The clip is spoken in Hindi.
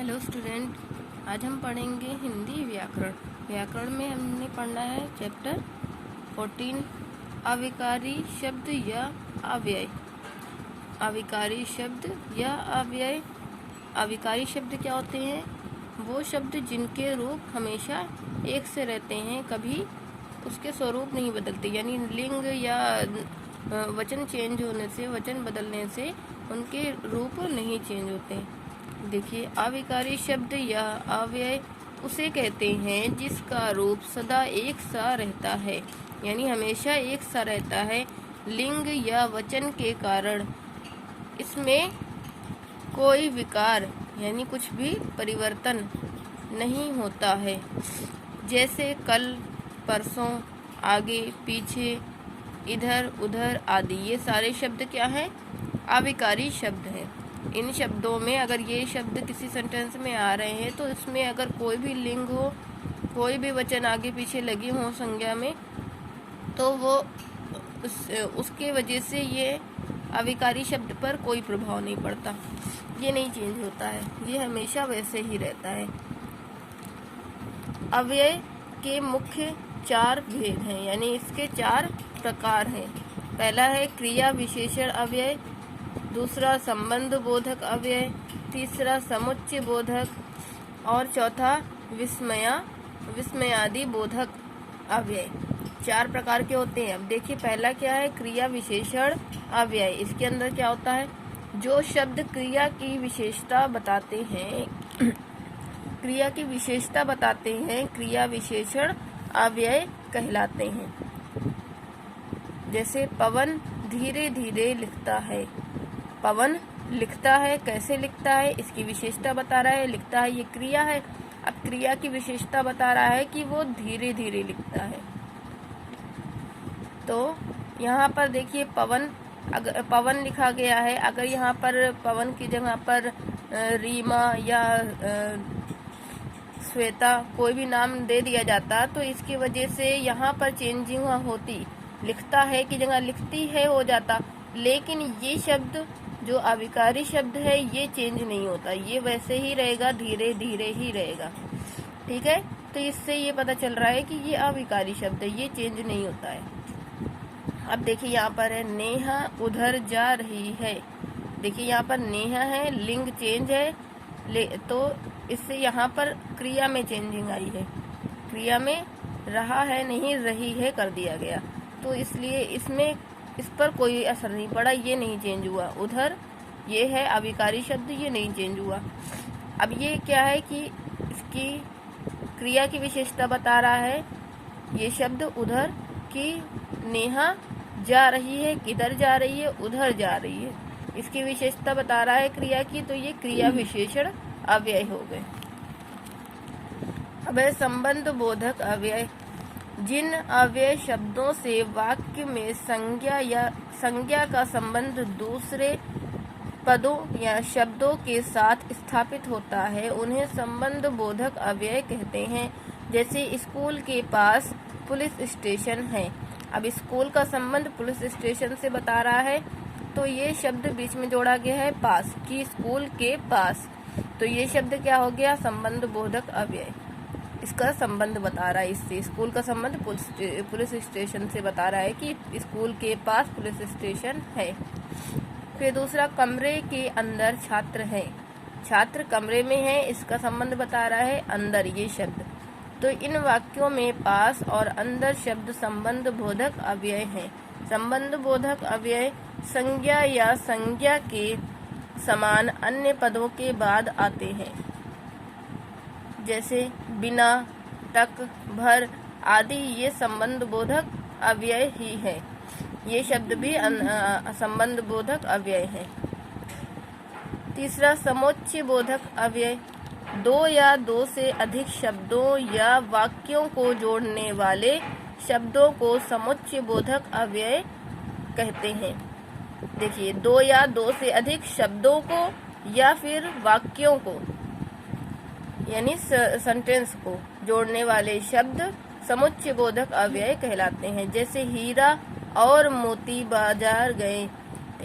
हेलो स्टूडेंट, आज हम पढ़ेंगे हिंदी व्याकरण। व्याकरण में हमने पढ़ना है चैप्टर 14 अविकारी शब्द या अव्यय। अविकारी शब्द या अव्यय। अविकारी शब्द क्या होते हैं? वो शब्द जिनके रूप हमेशा एक से रहते हैं, कभी उसके स्वरूप नहीं बदलते, यानी लिंग या वचन चेंज होने से, वचन बदलने से उनके रूप नहीं चेंज होते। देखिए, अविकारी शब्द या अव्यय उसे कहते हैं जिसका रूप सदा एक सा रहता है, यानी हमेशा एक सा रहता है। लिंग या वचन के कारण इसमें कोई विकार यानी कुछ भी परिवर्तन नहीं होता है, जैसे कल, परसों, आगे, पीछे, इधर, उधर आदि। ये सारे शब्द क्या हैं? अविकारी शब्द हैं। इन शब्दों में अगर ये शब्द किसी सेंटेंस में आ रहे हैं तो इसमें अगर कोई भी लिंग हो, कोई भी वचन आगे पीछे लगे हों संज्ञा में, तो वो उसके वजह से ये अविकारी शब्द पर कोई प्रभाव नहीं पड़ता, ये नहीं चेंज होता है, ये हमेशा वैसे ही रहता है। अव्यय के मुख्य 4 भेद हैं, यानी इसके 4 प्रकार हैं। पहला है क्रिया विशेषण अव्यय, दूसरा संबंध बोधक अव्यय, तीसरा समुच्चय बोधक और चौथा विस्मयादि बोधक अव्यय। 4 प्रकार के होते हैं। अब देखिए, पहला क्या है? क्रिया विशेषण अव्यय। इसके अंदर क्या होता है? जो शब्द क्रिया की विशेषता बताते हैं क्रिया की विशेषता बताते हैं, क्रिया विशेषण अव्यय कहलाते हैं। जैसे पवन धीरे धीरे लिखता है। पवन लिखता है, कैसे लिखता है? इसकी विशेषता बता रहा है, लिखता है, ये क्रिया है। अब क्रिया की विशेषता बता रहा है कि वो धीरे धीरे लिखता है। तो यहाँ पर देखिए, अगर पवन लिखा गया है, अगर यहाँ पर पवन की जगह पर रीमा या श्वेता कोई भी नाम दे दिया जाता तो इसकी वजह से यहाँ पर चेंजिंग होती, लिखता है की जगह लिखती है हो जाता। लेकिन ये शब्द जो अविकारी शब्द है ये चेंज नहीं होता, ये वैसे ही रहेगा, धीरे धीरे ही रहेगा। ठीक है, तो इससे ये पता चल रहा है कि ये अविकारी शब्द है, ये चेंज नहीं होता है। अब देखिए, यहाँ पर है नेहा उधर जा रही है। देखिए, यहाँ पर नेहा है, लिंग चेंज है, तो इससे यहाँ पर क्रिया में चेंजिंग आई है। क्रिया में रहा है नहीं रही है कर दिया गया, तो इसलिए इसमें इस पर कोई असर नहीं पड़ा, ये नहीं चेंज हुआ। उधर ये है अविकारी शब्द, ये नहीं चेंज हुआ। अब ये क्या है कि इसकी क्रिया की विशेषता बता रहा है ये शब्द उधर की, नेहा जा रही है, किधर जा रही है? उधर जा रही है। इसकी विशेषता बता रहा है क्रिया की, तो ये क्रिया विशेषण अव्यय हो गए। अब है संबंध बोधक अव्यय। जिन अव्यय शब्दों से वाक्य में संज्ञा का संबंध दूसरे पदों या शब्दों के साथ स्थापित होता है, उन्हें संबंध बोधक अव्यय कहते हैं। जैसे स्कूल के पास पुलिस स्टेशन है। अब स्कूल का संबंध पुलिस स्टेशन से बता रहा है, तो ये शब्द बीच में जोड़ा गया है पास, कि स्कूल के पास, तो ये शब्द क्या हो गया? संबंध बोधक अव्यय। इसका संबंध बता रहा है, इससे स्कूल का संबंध पुलिस स्टेशन से बता रहा है कि स्कूल के पास पुलिस स्टेशन है। फिर दूसरा, कमरे के अंदर छात्र है। छात्र कमरे में है, इसका संबंध बता रहा है अंदर, ये शब्द। तो इन वाक्यों में पास और अंदर शब्द संबंध बोधक अव्यय हैं। संबंध बोधक अव्यय संज्ञा या संज्ञा के समान अन्य पदों के बाद आते हैं, जैसे बिना, तक, भर आदि। ये संबंध बोधक अव्यय ही है, ये शब्द भी संबंध बोधक अव्यय है। तीसरा, समुच्चय बोधक अव्यय। 2 या 2 से अधिक शब्दों या वाक्यों को जोड़ने वाले शब्दों को समुच्चय बोधक अव्यय कहते हैं। देखिए, 2 या 2 से अधिक शब्दों को या फिर वाक्यों को, यानी सेंटेंस को जोड़ने वाले शब्द समुच्चय बोधक अव्यय कहलाते हैं। जैसे हीरा और मोती बाजार गए,